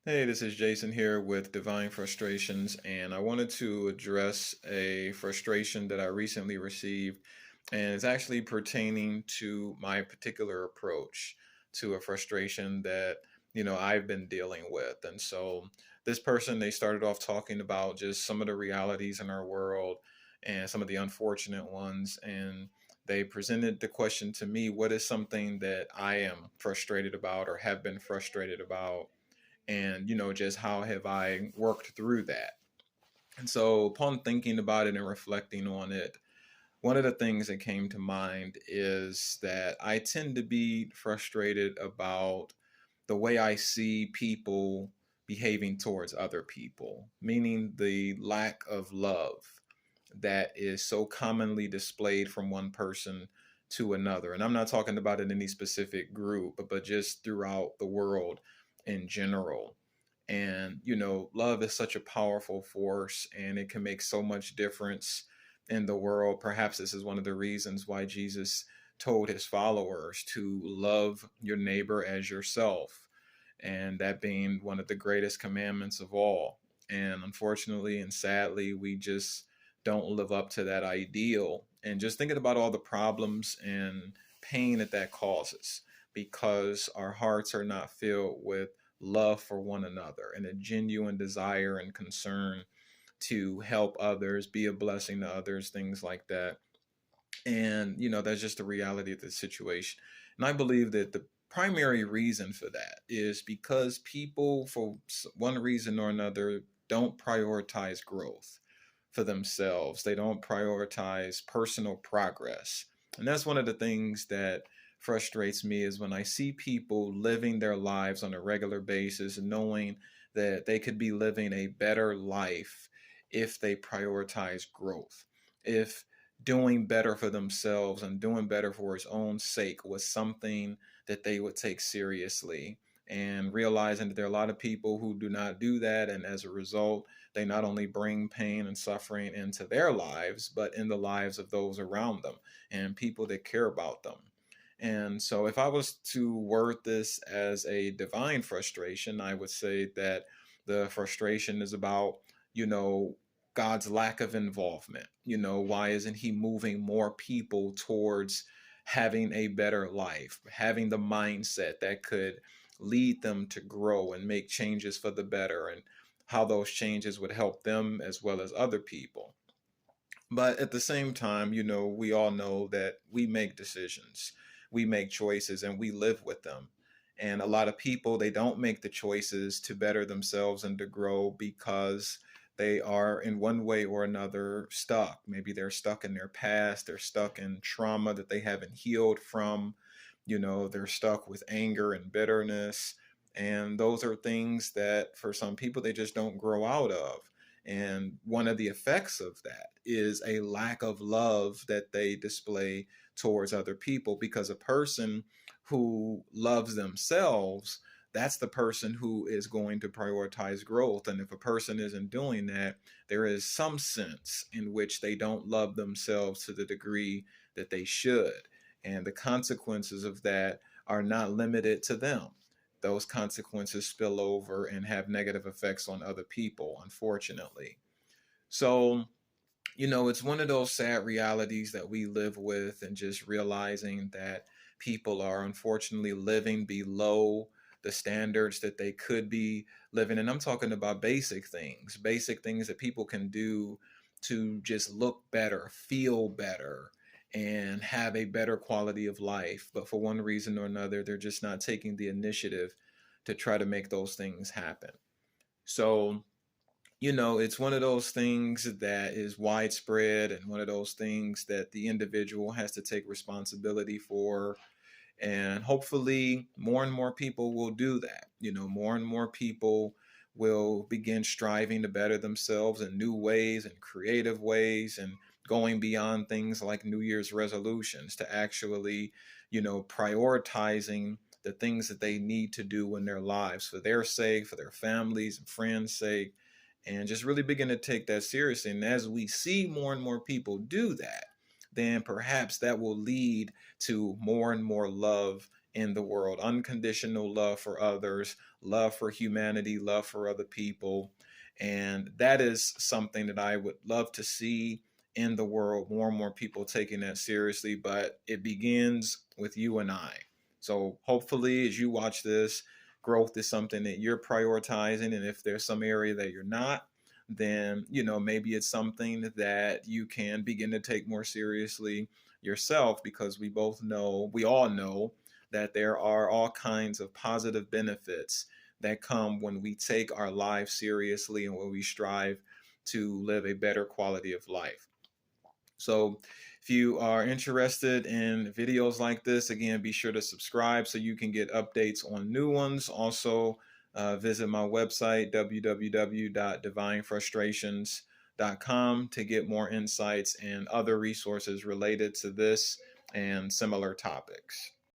Hey, this is Jason here with Divine Frustrations, and I wanted to address a frustration that I recently received, and it's actually pertaining to my particular approach to a frustration that, I've been dealing with. And so this person, they started off talking about just some of the realities in our world and some of the unfortunate ones, and they presented the question to me, what is something that I am frustrated about or have been frustrated about? And just how have I worked through that. And so upon thinking about it and reflecting on it, one of the things that came to mind is that I tend to be frustrated about the way I see people behaving towards other people, meaning the lack of love that is so commonly displayed from one person to another. And I'm not talking about in any specific group, but just throughout the world in general. And, love is such a powerful force and it can make so much difference in the world. Perhaps this is one of the reasons why Jesus told his followers to love your neighbor as yourself, and that being one of the greatest commandments of all. And unfortunately and sadly, we just don't live up to that ideal. And just thinking about all the problems and pain that causes because our hearts are not filled with love for one another and a genuine desire and concern to help others, be a blessing to others, things like that. And, that's just the reality of the situation. And I believe that the primary reason for that is because people, for one reason or another, don't prioritize growth for themselves. They don't prioritize personal progress. And that's one of the things that frustrates me is when I see people living their lives on a regular basis and knowing that they could be living a better life if they prioritize growth. If doing better for themselves and doing better for his own sake was something that they would take seriously, and realizing that there are a lot of people who do not do that, and as a result they not only bring pain and suffering into their lives but in the lives of those around them and people that care about them. And so if I was to word this as a divine frustration, I would say that the frustration is about, you know God's lack of involvement. Why isn't he moving more people towards having a better life, having the mindset that could lead them to grow and make changes for the better, and how those changes would help them as well as other people. But at the same time, we all know that we make decisions, we make choices, and we live with them. And a lot of people, they don't make the choices to better themselves and to grow because they are in one way or another stuck. Maybe they're stuck in their past, they're stuck in trauma that they haven't healed from, they're stuck with anger and bitterness. And those are things that for some people, they just don't grow out of. And one of the effects of that is a lack of love that they display towards other people, because a person who loves themselves, that's the person who is going to prioritize growth. And if a person isn't doing that, there is some sense in which they don't love themselves to the degree that they should. And the consequences of that are not limited to them. Those consequences spill over and have negative effects on other people, unfortunately. So, it's one of those sad realities that we live with, and just realizing that people are unfortunately living below the standards that they could be living. And I'm talking about basic things that people can do to just look better, feel better, and have a better quality of life. But for one reason or another, they're just not taking the initiative to try to make those things happen. So, it's one of those things that is widespread, and one of those things that the individual has to take responsibility for. And hopefully, more and more people will do that. More and more people will begin striving to better themselves in new ways and creative ways, and going beyond things like New Year's resolutions to actually, prioritizing the things that they need to do in their lives for their sake, for their families and friends' sake, and just really begin to take that seriously. And as we see more and more people do that, then perhaps that will lead to more and more love in the world, unconditional love for others, love for humanity, love for other people. And that is something that I would love to see in the world, more and more people taking that seriously. But it begins with you and I. So hopefully, as you watch this, growth is something that you're prioritizing. And if there's some area that you're not, then, maybe it's something that you can begin to take more seriously yourself, because we all know that there are all kinds of positive benefits that come when we take our lives seriously and when we strive to live a better quality of life. So, if you are interested in videos like this, again, be sure to subscribe so you can get updates on new ones. Also, visit my website, www.divinefrustrations.com, to get more insights and other resources related to this and similar topics.